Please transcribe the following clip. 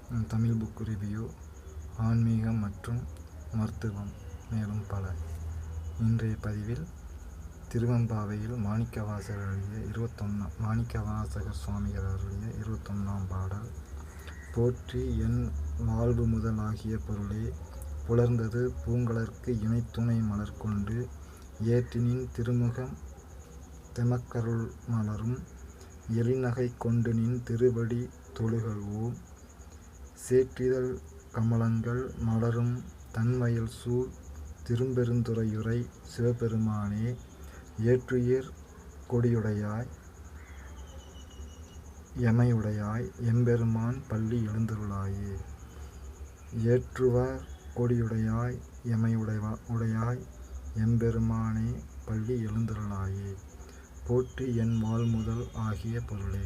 Tamil book review, ஆன்மீகம் மற்றும் மருத்துவம், மேலும் பல. இன்றைய பதிவில் திருவெம்பாவையில் மாணிக்கவாசகர் சுவாமிகள் அருளிய 21ஆம் பாடல். போற்றி என் வாழ்வு முதலாகிய பொருளே, புலர்ந்தது பூங்கலர்க்கு இணைத்துணை மலர்கொண்டு, ஏற்றினின் திருமுகம் தெமக்கருள் மலரும், எழில்நகை கொண்டுநின் திருவடி தொழுகல்வோம். சேற்றிதழ் கமலங்கள் மலரும் தன்வயல் சூழ் திருப்பெருந்துறையுறை சிவபெருமானே, ஏற்றுயிர் கொடியுடையாய் எமையுடையாய் எம்பெருமான் பள்ளி எழுந்தருளாயே. ஏற்றுவர் கொடியுடையாய் எமையுடையாய் எம்பெருமானே பள்ளி எழுந்தருளாயே. போற்றி என் வாழ்முதல் ஆகிய பொருளே.